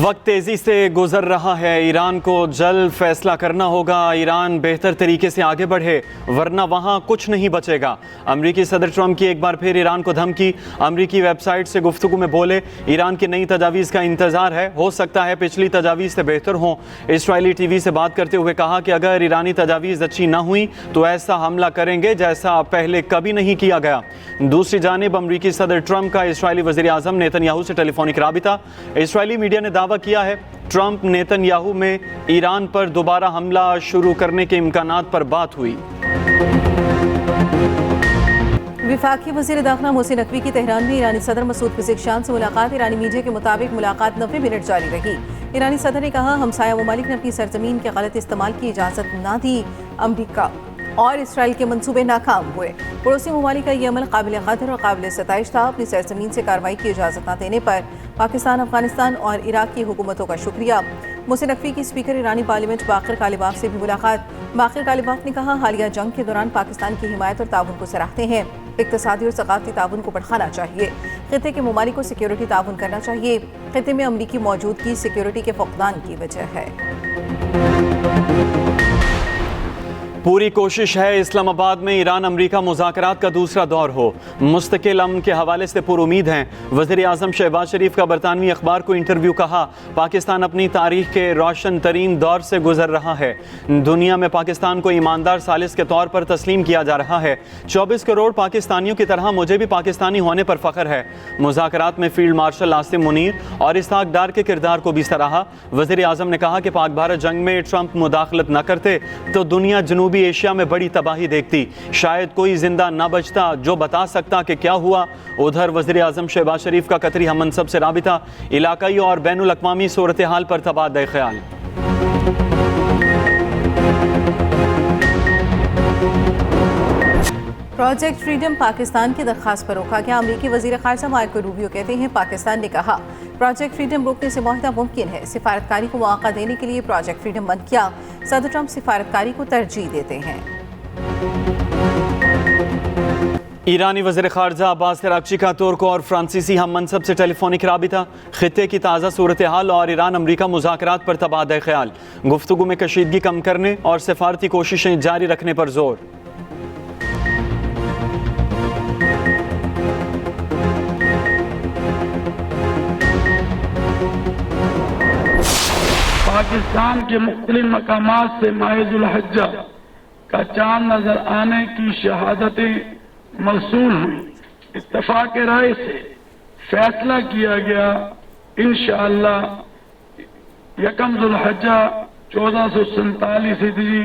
वक्त तेज़ी से गुजर रहा है। ईरान को जल्द फैसला करना होगा। ईरान बेहतर तरीके से आगे बढ़े वरना वहाँ कुछ नहीं बचेगा। अमरीकी सदर ट्रंप की एक बार फिर ईरान को धमकी। अमरीकी वेबसाइट से गुफ्तगू में बोले, ईरान की नई तजावीज़ का इंतज़ार है, हो सकता है पिछली तजावीज़ से बेहतर हों। इसराइली टीवी से बात करते हुए कहा कि अगर ईरानी तजावीज़ अच्छी ना हुई तो ऐसा हमला करेंगे जैसा पहले कभी नहीं किया गया। दूसरी जानिब अमरीकी सदर ट्रंप का इसराइली वज़ीर आज़म नेतन्याहू से टेलीफोनिक राबिता। इसराइली मीडिया ने दावा किया है ट्रंप नेतन्याहू में ईरान पर दोबारा हमला शुरू करने के इम्कानात पर बात हुई। वफाकी वज़ीर दाखिला मोहसिन नकवी की तेहरान में ईरानी सदर मसूद पिज़ेशकियान से मुलाकात। ईरानी मीडिया के मुताबिक मुलाकात 90 मिनट जारी रही। ईरानी सदर ने कहा, हमसाया ममालिक ने अपनी सरजमीन के गलत इस्तेमाल की इजाज़त ना दी। अमरीका और इसराइल के मंसूबे नाकाम हुए। पड़ोसी ममालिक का यह अमल काबिल कदर और काबिल सताइश था। अपनी सरजमीन से कार्रवाई की इजाज़त न देने पर पाकिस्तान, अफगानिस्तान और इराक की हुकूमतों का शुक्रिया। मोहसिन नकवी की स्पीकर ईरानी पार्लियामेंट बाकर कालिबाफ से भी मुलाकात। बाकर कालिबाफ ने कहा, हालिया जंग के दौरान पाकिस्तान की हिमायत और ताउन को सराहते हैं। इक़्तिसादी और सक़ाफ़ती ताउन को बढ़ाना चाहिए। खित्ते के ममालिक को सिक्योरिटी ताउन करना चाहिए। खित्ते में अमरीकी मौजूदगी सिक्योरिटी के फक़दान की वजह है। पूरी कोशिश है इस्लामाबाद में ईरान अमरीका मुज़ाकरात का दूसरा दौर हो। मुस्तकिल अमन के हवाले से पुरुमीद हैं। वज़ीर आज़म शहबाज शरीफ का बरतानवी अखबार को इंटरव्यू। कहा, पाकिस्तान अपनी तारीख के रोशन तरीन दौर से गुजर रहा है। दुनिया में पाकिस्तान को ईमानदार सालिस के तौर पर तस्लीम किया जा रहा है। 24 करोड़ पाकिस्तानियों की तरह मुझे भी पाकिस्तानी होने पर फ़ख्र है। मुज़ाकरात में फील्ड मार्शल आसिम मुनीर और इसहाक डार के किरदार को भी सराहा। वज़ीर आज़म ने कहा कि पाक भारत जंग में ट्रंप मुदाखलत न करते तो दुनिया जनूबी एशिया में बड़ी तबाही देखती। शायद कोई जिंदा न बचता जो बता सकता कि क्या हुआ। उधर वज़ीर आज़म शहबाज शरीफ का कतरी हम मनसब से राबिता। इलाकाई और बैनुल अक़वामी सूरत हाल पर तबादला ख्याल। प्रोजेक्ट फ्रीडम पाकिस्तान की दरख्वास्त पर रोका गया। अमरीकी वज़ीर ख़ारिजा मार्को रूबियो कहते हैं, पाकिस्तान ने कहा प्रोजेक्ट फ्रीडम रोकने से मुआहदा मुमकिन है। सिफारतकारी को मौका देने के लिए प्रोजेक्ट फ्रीडम बंद किया। सदर ट्रंप सिफारतकारी को तरजीह देते हैं। ईरानी वज़ीर ख़ारिजा अब्बास अराग़ची का तुर्क और फ्रांसीसी हम मनसब से टेलीफोनिक राबिता। खित्ते की ताज़ा सूरत हाल और ईरान अमरीका मुज़ाकरात पर तबादला ख्याल। गुफ्तगू में कशीदगी कम करने और सिफारती कोशिशें जारी रखने पर जोर। पाकिस्तान के मुख्तलिफ मकामात से माहिजुल हज्जा का चांद नजर आने की शहादतें मौसूल हुई। इत्तफाक राय से फैसला किया गया इंशाअल्लाह यकम जुल्हज्जा 1447 हिजरी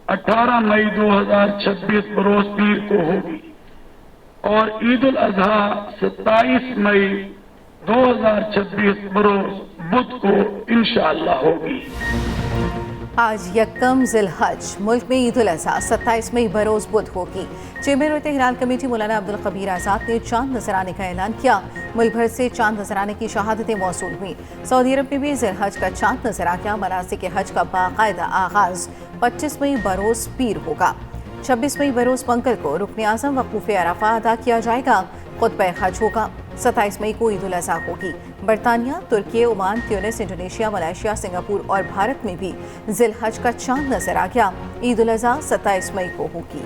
18 मई 2026 बरोज पीर को होगी और ईद उल अजहा 27 मई 2026 बरोज बुध को इंशाअल्लाह होगी। आज यकम ज़िलहज। मुल्क में ईद उल अज़हा 27 मई बरोज़ बुध होगी। चेयरमैन और तेहरान कमेटी मौलाना अब्दुल कबीर आज़ाद ने चांद नजर आने का ऐलान किया। मुल्क भर से चांद नजर आने की शहादतें मौसूल हुई। सऊदी अरब में भी ज़िलहज का चांद नजर आ गया। मनासिक हज का बाकायदा आगाज 25 मई बरोज़ पीर होगा। 26 मई बरोज़ मंगल को रुकन आज़म वक़ूफ़ अराफा अदा किया जाएगा। खुतबा हज होगा। 27 मई को ईद उल अज़हा होगी। बरतानिया, तुर्की, Oman, Tunis, Indonesia, Malaysia, Singapore और भारत में भी ज़िलहज का चांद नजर आ गया। ईद उल अज़हा 27 मई को होगी।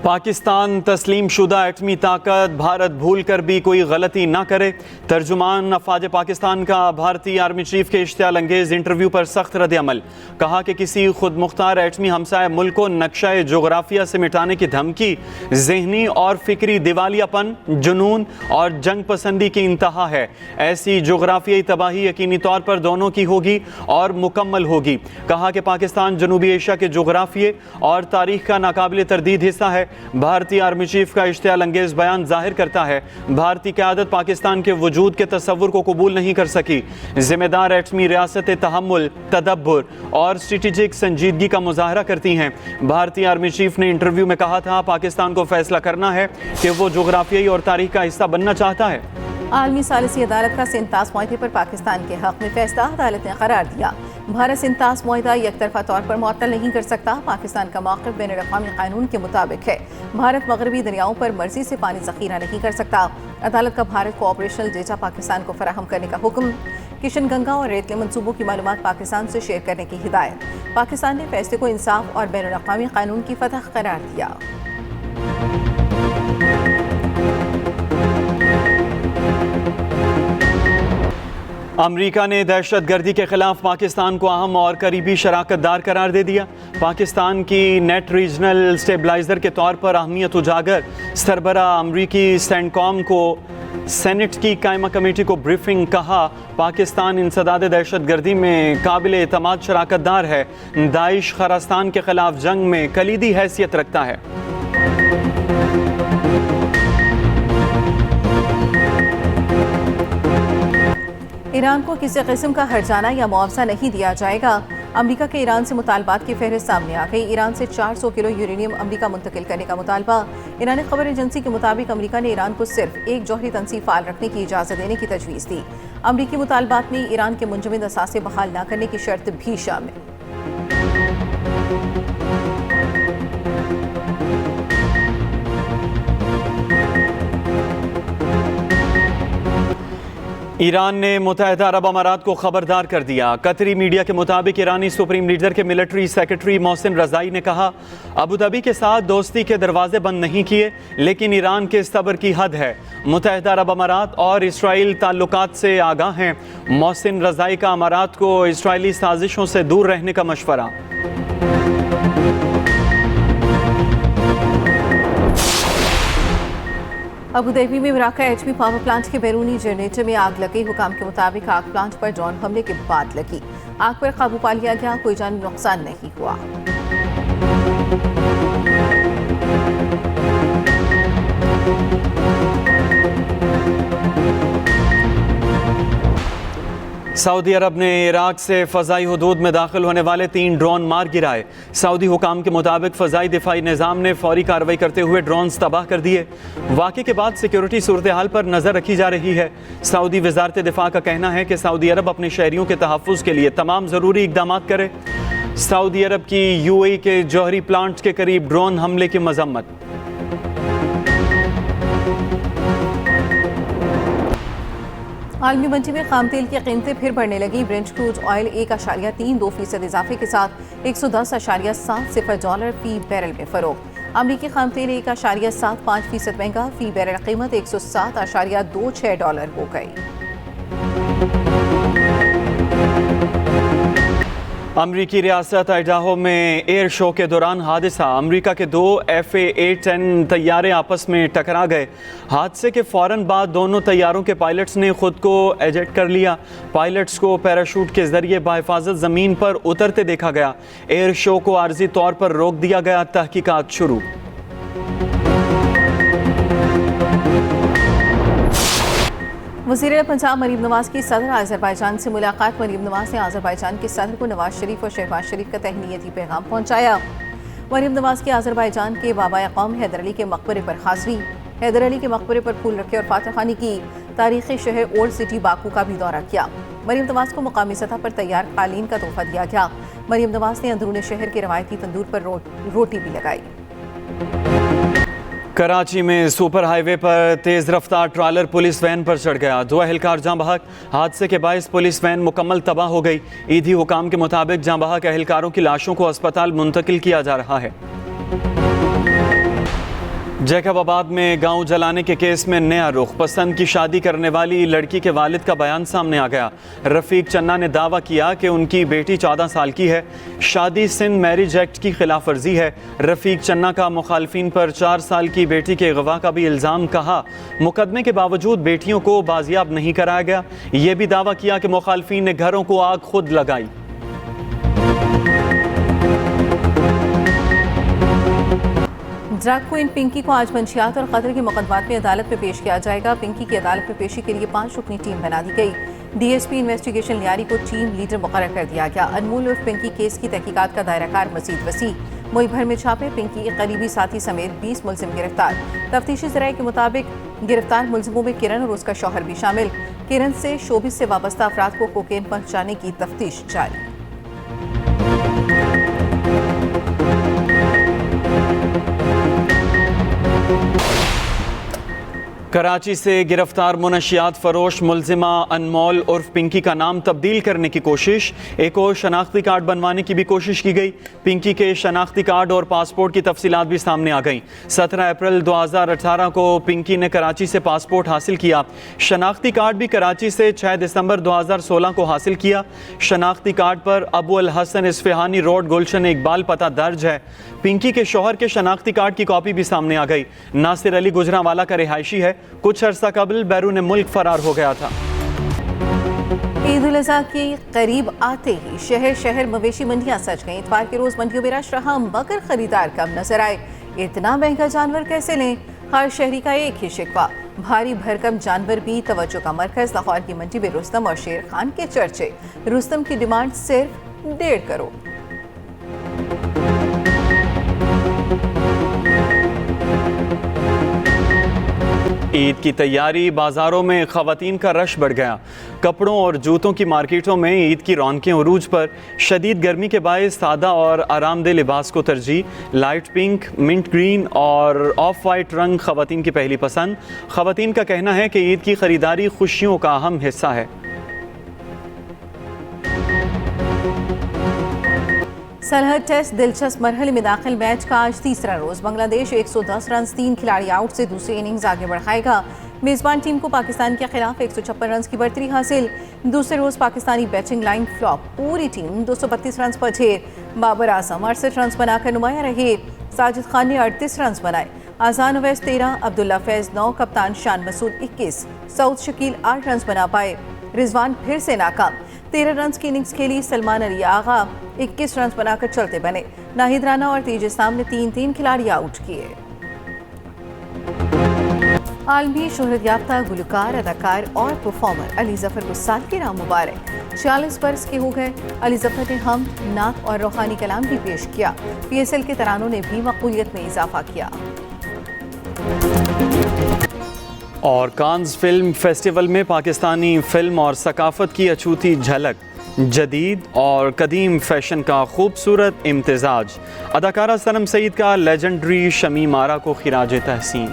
पाकिस्तान तस्लीम शुदा एटमी ताकत, भारत भूल कर भी कोई गलती ना करे। तर्जुमान अफवाज पाकिस्तान का भारतीय आर्मी चीफ के इश्तियाल अंगेज इंटरव्यू पर सख्त रद्द अमल। कहा कि किसी खुद मुख्तार एटमी हमसाय मुल्क को नक्शा जोग्राफिया से मिटाने की धमकी जहनी और फिक्री दिवालियापन, जुनून और जंग पसंदी की इंतहा है। ऐसी जोग्राफियाई तबाही यकीनी तौर पर दोनों की होगी और मुकम्मल होगी। कहा कि पाकिस्तान जनूबी एशिया के जोग्राफिये और तारीख का नाकाबिल तरदीद हिस्सा है। भारतीय आर्मी चीफ का इश्तियाल अंगेज बयान जाहिर करता है भारतीय क़यादत पाकिस्तान के वजूद के तस्वुर को कबूल नहीं कर सकी। जिम्मेदार एटमी रियासत तहम्मुल, तदब्बुर और स्ट्रेटेजिक संजीदगी का मुजाहरा करती हैं। भारतीय आर्मी चीफ ने इंटरव्यू में कहा था, पाकिस्तान को फैसला करना है कि वो जोग्राफियाई और तारीख का हिस्सा बनना चाहता है। आलमी सालिसी अदालत का 37 माहे पर पाकिस्तान के हक में फैसला अदालत ने करार दिया। भारत सिंतास मुआहदा एकतरफा तौर पर मुअत्तल नहीं कर सकता। पाकिस्तान का मौक़िफ़ बैनुल-अक़वामी कानून के मुताबिक है। भारत मगरबी दरियाओं पर मर्जी से पानी ज़ख़ीरा नहीं कर सकता। अदालत का भारत को ऑपरेशनल डेटा पाकिस्तान को फराहम करने का हुक्म। किशन गंगा और रेतले मनसूबों की मालूमात पाकिस्तान से शेयर करने की हिदायत। पाकिस्तान ने फैसले को इंसाफ और बैनुल-अक़वामी कानून की फतह करार दिया। अमरीका ने दहशत गर्दी के खिलाफ पाकिस्तान को अहम और करीबी शराकतदार करार दे दिया। पाकिस्तान की नेट रीजनल स्टेबलाइजर के तौर पर अहमियत उजागर। सरबरा अमरीकी सेंटकॉम को सेनेट की कायमा कमेटी को ब्रीफिंग। कहा पाकिस्तान इंसदाद दहशत गर्दी में काबिल एतमाद शराकतदार है। दाइश खरास्तान के खिलाफ जंग में कलीदी हैसियत रखता है। ईरान को किसी किस्म का हर्जाना या मुआवजा नहीं दिया जाएगा। अमरीका के ईरान से मुतालबात की फहरिस्त सामने आ गई। ईरान से 400 किलो यूरेनियम अमरीका मुंतकिल करने का मुतालबा। ईरानी खबर एजेंसी के मुताबिक अमरीका ने ईरान को सिर्फ एक जौहरी तंसीब फाल रखने की इजाज़त देने की तजवीज़ दी। अमरीकी मुतालबात में ईरान के मुंजमद असासे बहाल न करने की शर्त भी शामिल। ईरान ने मुत्तहिदा अरब अमारात को खबरदार कर दिया। कतरी मीडिया के मुताबिक ईरानी सुप्रीम लीडर के मिलिट्री सेक्रेटरी मोहसिन रज़ाई ने कहा अबू धाबी के साथ दोस्ती के दरवाजे बंद नहीं किए, लेकिन ईरान के सब्र की हद है। मुत्तहिदा अरब अमारात और इसराइल ताल्लुकात से आगाह हैं। मोहसिन रज़ाई का अमारात को इसराइली साजिशों से दूर रहने का मशवरा। अबू धाबी में मराका एचपी पावर प्लांट के बैरूनी जनरेटर में आग लगी। हुकाम के मुताबिक आग प्लांट पर ड्रोन हमले के बाद लगी। आग पर काबू पा लिया गया, कोई जानी नुकसान नहीं हुआ। सऊदी अरब ने इराक से फ़ज़ाई हुदूद में दाखिल होने वाले 3 ड्रोन मार गिराए। सऊदी हुकाम के मुताबिक फ़ज़ाई दिफाई निज़ाम ने फौरी कार्रवाई करते हुए ड्रोन्स तबाह कर दिए। वाक़े के बाद सिक्योरिटी सूरत हाल पर नज़र रखी जा रही है। सऊदी वज़ारत दिफा का कहना है कि सऊदी अरब अपने शहरियों के तहफ़्फ़ुज़ के लिए तमाम ज़रूरी इक़दाम करे। सऊदी अरब की UAE के जौहरी प्लांट के करीब ड्रोन हमले की मज़म्मत। आलमी मंडी में खाम तेल की कीमतें फिर बढ़ने लगी। ब्रेंट क्रूड ऑयल 1.32% इजाफे के साथ $110.70 फी बैरल में फरोख्त। अमरीकी खाम तेल 1.75% महंगा, फी बैरल कीमत $107.26 हो गई। अमरीकी रियासत आइडाहो में एयर शो के दौरान हादसा। अमरीका के 2 FA-10 तैयारे आपस में टकरा गए। हादसे के फौरन बाद दोनों तैयारों के पायलट्स ने खुद को एजेक्ट कर लिया। पायलट्स को पैराशूट के जरिए बाहिफाजत ज़मीन पर उतरते देखा गया। एयर शो को आर्जी तौर पर रोक दिया गया। तहकीकात शुरू। वज़ीर पंजाब मरीम नवाज की सदर आज़रबाईजान से मुलाकात। मरीम नवाज ने आज़रबाईजान के सदर को नवाज शरीफ और शहबाज शरीफ का तहनीती पैगाम पहुँचाया। मरीम नवाज की आज़रबाईजान के बाबा कौम हैदर अली के मकबरे पर हाज़री। हैदर अली के मकबरे पर फूल रखे और फातह खानी की। तारीख़ी शहर ओल्ड सिटी बाकू का भी दौरा किया। मरीम नवाज को मुकामी सतह पर तैयार कालीन का तोहफा दिया गया। मरीम नवाज ने अंदरूनी शहर के रवायती तंदूर पर रोटी भी लगाई। कराची में सुपर हाईवे पर तेज रफ्तार ट्रालर पुलिस वैन पर चढ़ गया। 2 एहलकार जाँ बहक। हादसे के बायस पुलिस वैन मुकम्मल तबाह हो गई। ईदी हुकाम के मुताबिक जाँ बहक एहलकारों की लाशों को अस्पताल मुंतकिल किया जा रहा है। जैकबाबाद में गांव जलाने के केस में नया रुख। पसंद की शादी करने वाली लड़की के वालिद का बयान सामने आ गया। रफीक चन्ना ने दावा किया कि उनकी बेटी 14 साल की है। शादी सिंध मैरिज एक्ट की खिलाफ वर्जी है। रफीक चन्ना का मुखालफिन पर 4 साल की बेटी के अगवा का भी इल्ज़ाम। कहा मुकदमे के बावजूद बेटियों को बाजियाब नहीं कराया गया। ये भी दावा किया कि मुखालफिन ने घरों को आग खुद लगाई। ड्रग क्वीन पिंकी को आज मंशियात और कत्ल के मुकदमात में अदालत में पेश किया जाएगा। पिंकी की अदालत में पेशी के लिए 5 रुकनी टीम बना दी गई। DSP इन्वेस्टिगेशन लियारी को टीम लीडर मुकर्रर कर दिया गया। अनमोल उर्फ पिंकी केस की तहकीकात का दायराकार मजीद वसी। मुल्क भर में छापे। पिंकी के करीबी साथी समेत 20 मुलजिम गिरफ्तार। तफ्तीशी ज़राए के मुताबिक गिरफ्तार मुलजिमों में किरण और उसका शौहर भी शामिल। किरण से शोबिस से वाबस्ता अफराद को कोकेन पहुँचाने की तफ्तीश जारी। कराची से गिरफ्तार मुनशियात फरोश मुलजिमा अनमोल उर्फ पिंकी का नाम तब्दील करने की कोशिश। एक और शनाख्ती कार्ड बनवाने की भी कोशिश की गई। पिंकी के शनाख्ती कार्ड और पासपोर्ट की तफसीलात भी सामने आ गई। 17 अप्रैल 2018 को पिंकी ने कराची से पासपोर्ट हासिल किया। शनाख्ती कार्ड भी कराची से 6 दिसंबर 2016 को हासिल किया। शनाख्ती कार्ड पर अबू अल हसन इस्फहानी रोड गुलशन इकबाल पता दर्ज है। पिंकी के शौहर के शनाख्ती कार्ड की कॉपी भी सामने आ गई। नासिर अली गुजरांवाला का रिहायशी है, कुछ अरसा कबल बैरून मुल्क फरार हो गया था। ईद उल अज़हा के करीब आते ही शहर शहर मवेशी मंडियां सज गईं। इतवार के रोज मंडियों में रश रहा मगर खरीदार कम नजर आए। इतना महंगा जानवर कैसे लें? हर शहरी का एक ही शिकवा, भारी भरकम जानवर भी तवज्जो का मरकज। लाहौर की मंडी में रुस्तम और शेर खान के चर्चे। रुस्तम की डिमांड सिर्फ 1.5 करोड़। ईद की तैयारी, बाजारों में खवातीन का रश बढ़ गया। कपड़ों और जूतों की मार्केटों में ईद की रौनकें उरूज पर। शदीद गर्मी के बायस सादा और आरामदेह लिबास को तरजीह। लाइट पिंक, मिंट ग्रीन और ऑफ वाइट रंग खवातीन की पहली पसंद। खवातीन का कहना है कि ईद की खरीदारी खुशियों का अहम हिस्सा है। सरहद टेस्ट दिलचस्प मरहले में दाखिल। मैच का आज तीसरा रोज। बांग्लादेश 110 रन 3 खिलाड़ी आउट से दूसरी इनिंग्स आगे बढ़ाएगा। मेजबान टीम को पाकिस्तान के खिलाफ 156 रन की बढ़तरी हासिल। दूसरे रोज पाकिस्तानी बैटिंग लाइन फ्लॉप। पूरी टीम 232 रन पर ढेर। बाबर आजम 68 रन बनाकर नुमाया रहे। साजिद खान ने 38 रन बनाए। आजान अवैस 13, अब्दुल्ला फैज 9, कप्तान शान मसूद 21, सऊद शकील 8 रन बना पाए। रिजवान फिर से नाकाम। 13 रन की इनिंग्स खेली। सलमान अली आगा 21 रन बनाकर चलते बने। नाहिद राना और तेज इस्लाम ने 3-3 खिलाड़ी आउट किए। आलमी शोहरत याफ्ता गुलकार, अदाकार और परफॉर्मर अली जफर को सालगिरह मुबारक। 46 बरस के हो गए। अली जफर ने हम, नात और रूहानी कलाम भी पेश किया। PSL के तरानों ने भी मकबूलियत में इजाफा किया। और कान्स फिल्म फेस्टिवल में पाकिस्तानी फिल्म और सकाफत की अछूती झलक। जदीद और कदीम फैशन का खूबसूरत इम्तिजाज। अदाकारा सनम सईद का लेजेंडरी शमीम आरा को खिराज तहसीन।